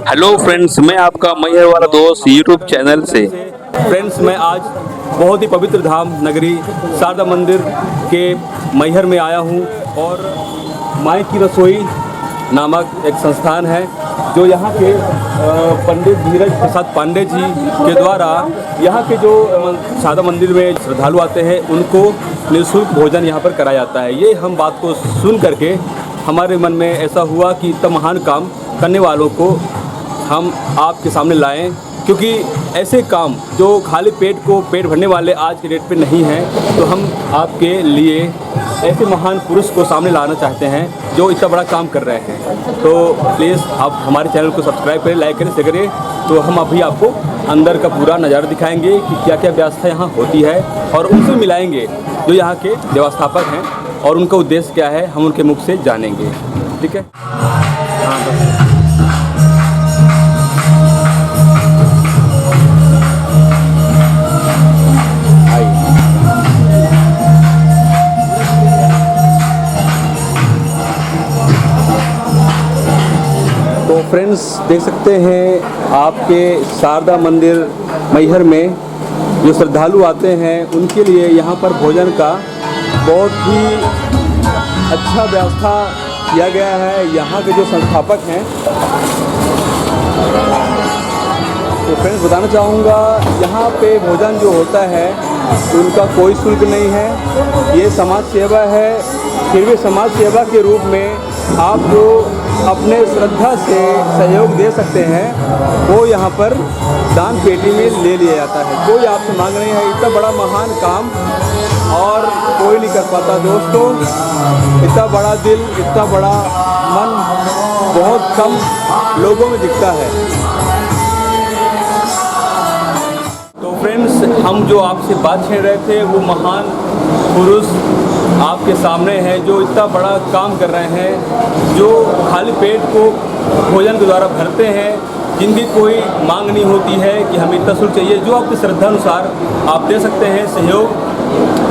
Hello friends, मैं आपका मैहर वाला दोस्त यूट्यूब चैनल से। फ्रेंड्स, मैं आज बहुत ही पवित्र धाम नगरी शारदा मंदिर के मैहर में आया हूँ और माई की रसोई नामक एक संस्थान है जो यहाँ के पंडित धीरज प्रसाद पांडे जी के द्वारा यहाँ के जो शारदा मंदिर में श्रद्धालु आते हैं उनको निःशुल्क भोजन यहाँ पर कराया जाता है। ये हम बात को सुन करके हमारे मन में ऐसा हुआ कि इतना महान काम करने वालों को हम आपके सामने लाएं, क्योंकि ऐसे काम जो खाली पेट को पेट भरने वाले आज के डेट पे नहीं हैं, तो हम आपके लिए ऐसे महान पुरुष को सामने लाना चाहते हैं जो इतना बड़ा काम कर रहे हैं। तो प्लीज़ आप हमारे चैनल को सब्सक्राइब करें, लाइक करें, शेयर करें। तो हम अभी आपको अंदर का पूरा नज़ारा दिखाएंगे कि क्या क्या व्यवस्था यहाँ होती है और उनसे मिलाएंगे जो यहाँ के व्यवस्थापक हैं और उनका उद्देश्य क्या है हम उनके मुख से जानेंगे। ठीक है। तो फ्रेंड्स, देख सकते हैं आपके शारदा मंदिर मैहर में जो श्रद्धालु आते हैं उनके लिए यहाँ पर भोजन का बहुत ही अच्छा व्यवस्था किया गया है। यहाँ के जो संस्थापक हैं, तो फ्रेंड्स बताना चाहूँगा, यहाँ पे भोजन जो होता है उनका कोई शुल्क नहीं है। ये समाज सेवा है, फिर भी समाज सेवा के रूप में आप जो अपने श्रद्धा से सहयोग दे सकते हैं वो यहाँ पर दान पेटी में ले लिया जाता है। कोई आपसे मांग नहीं है। इतना बड़ा महान काम और कोई नहीं कर पाता दोस्तों। इतना बड़ा दिल, इतना बड़ा मन बहुत कम लोगों में दिखता है। तो फ्रेंड्स, हम जो आपसे बात छेड़ रहे थे वो महान पुरुष आपके सामने हैं जो इतना बड़ा काम कर रहे हैं, जो खाली पेट को भोजन के द्वारा भरते हैं, जिनकी कोई मांग नहीं होती है कि हमें इतना शुल्क चाहिए। जो आपकी श्रद्धा अनुसार आप दे सकते हैं सहयोग,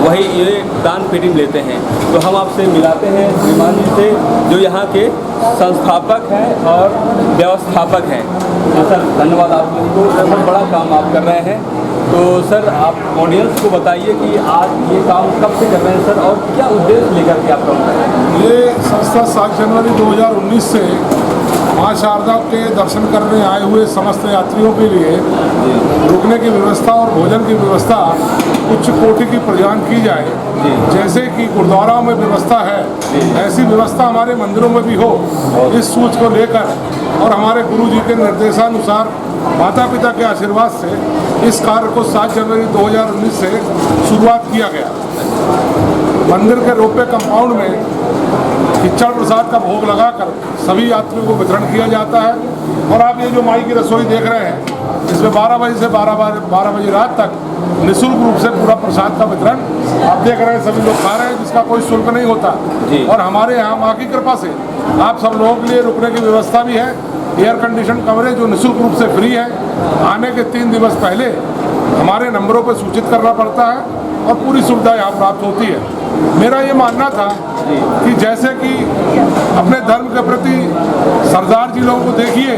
वही ये दान पेटी में लेते हैं। तो हम आपसे मिलाते हैं श्रीमान जी से जो यहाँ के संस्थापक हैं और व्यवस्थापक हैं। तो सर, धन्यवाद आप लोगों को, बहुत बड़ा काम आप कर रहे हैं। तो सर, आप ऑडियंस को बताइए कि आज ये काम कब से कर रहे हैं सर, और क्या उद्देश्य लेकर के आप काम कर रहे हैं? ये संस्था 7 जनवरी 2019 से माँ शारदा के दर्शन करने आए हुए समस्त यात्रियों के लिए रुकने की व्यवस्था और भोजन की व्यवस्था उच्च कोटि की प्रदान की जाए। जैसे कि गुरुद्वारा में व्यवस्था है, ऐसी व्यवस्था हमारे मंदिरों में भी हो, इस सोच को लेकर और हमारे गुरु जी के निर्देशानुसार माता पिता के आशीर्वाद से इस कार्य को 7 जनवरी 2019 से शुरुआत किया गया। मंदिर के रोपवे कंपाउंड में खिचड़ प्रसाद का भोग लगाकर सभी यात्रियों को वितरण किया जाता है। और आप ये जो माई की रसोई देख रहे हैं, इसमें 12 बजे से 12 बजे रात तक निःशुल्क रूप से पूरा प्रसाद का वितरण आप देख रहे हैं, सभी लोग खा रहे हैं, जिसका कोई शुल्क नहीं होता। और हमारे यहाँ माँ की कृपा से आप सब लोगों के लिए रुकने की व्यवस्था भी है। एयर कंडीशन कमरे जो निःशुल्क रूप से फ्री है। आने के 3 दिवस पहले हमारे नंबरों पर सूचित करना पड़ता है और पूरी सुविधा यहाँ प्राप्त होती है। मेरा ये मानना था कि जैसे कि अपने धर्म के प्रति सरदार जी लोगों को देखिए,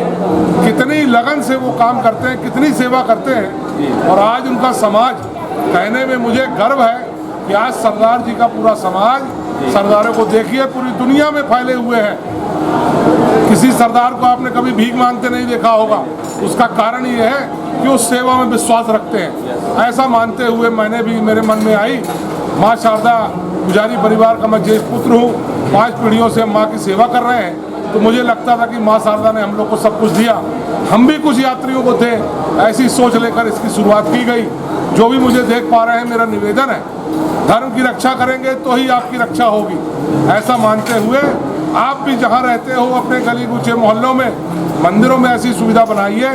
कितनी लगन से वो काम करते हैं, कितनी सेवा करते हैं। और आज उनका समाज, कहने में मुझे गर्व है कि आज सरदार जी का पूरा समाज, सरदारों को देखिए, पूरी दुनिया में फैले हुए हैं। किसी सरदार को आपने कभी भीख मांगते नहीं देखा होगा। उसका कारण ये है कि वो सेवा में विश्वास रखते हैं। ऐसा मानते हुए मैंने भी, मेरे मन में आई, माँ शारदा पुजारी परिवार का मैं ज्येष्ठ पुत्र हूँ, 5 पीढ़ियों से हम माँ की सेवा कर रहे हैं। तो मुझे लगता था कि माँ शारदा ने हम लोग को सब कुछ दिया, हम भी कुछ यात्रियों को थे। ऐसी सोच लेकर इसकी शुरुआत की गई। जो भी मुझे देख पा रहे हैं, मेरा निवेदन है, धर्म की रक्षा करेंगे तो ही आपकी रक्षा होगी। ऐसा मानते हुए आप भी जहाँ रहते हो अपने गली कूचे मोहल्लों में मंदिरों में ऐसी सुविधा बनाइए।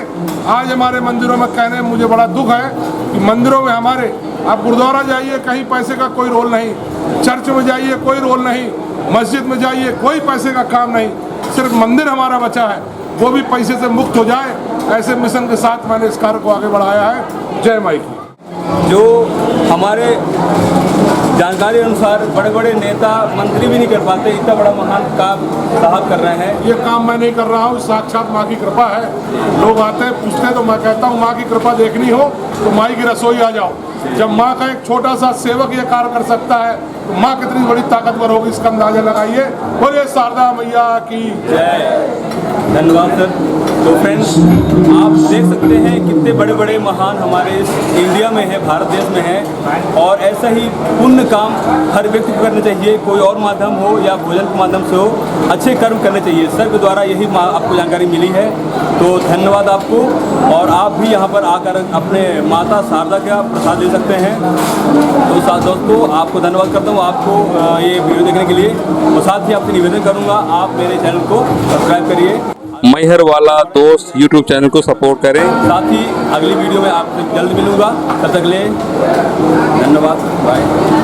आज हमारे मंदिरों में, कहने में मुझे बड़ा दुख है कि मंदिरों में हमारे, आप गुरुद्वारा जाइए, कहीं पैसे का कोई रोल नहीं, चर्च में जाइए कोई रोल नहीं, मस्जिद में जाइए कोई पैसे का काम नहीं, सिर्फ मंदिर हमारा बचा है, वो भी पैसे से मुक्त हो जाए। ऐसे मिशन के साथ मैंने इस कार्य को आगे बढ़ाया है। जय माई की। जो हमारे जानकारी अनुसार बड़े बड़े नेता मंत्री भी नहीं कर पाते, इतना बड़ा महान काम साहब कर रहे हैं। ये काम मैं नहीं कर रहा हूँ, साक्षात माँ की कृपा है। लोग आते हैं पूछते हैं तो मैं कहता हूँ माँ की कृपा देखनी हो तो माँ की रसोई आ जाओ। जब माँ का एक छोटा सा सेवक ये कार्य कर सकता है तो माँ कितनी बड़ी ताकतवर होगी, इसका अंदाजा लगाइए। बोलिए शारदा मैया की जय। धन्यवाद सर। तो फ्रेंड्स, आप देख सकते हैं कितने बड़े बड़े महान हमारे इस इंडिया में है, भारत देश में है। और ऐसा ही पुण्य काम हर व्यक्ति को करना चाहिए, कोई और माध्यम हो या भोजन के माध्यम से हो, अच्छे कर्म करने चाहिए। सर के द्वारा यही आपको जानकारी मिली है, तो धन्यवाद आपको। और आप भी यहाँ पर आकर अपने माता शारदा का प्रसाद ले सकते हैं। तो साथ दोस्तों, आपको धन्यवाद करता हूँ आपको ये वीडियो देखने के लिए। और साथ ही आपसे निवेदन करूँगा, आप मेरे चैनल को सब्सक्राइब करिए, मैहर वाला दोस्त यूट्यूब चैनल को सपोर्ट करें। साथ ही अगली वीडियो में आपसे जल्द मिलूंगा। तब तक ले धन्यवाद, बाय।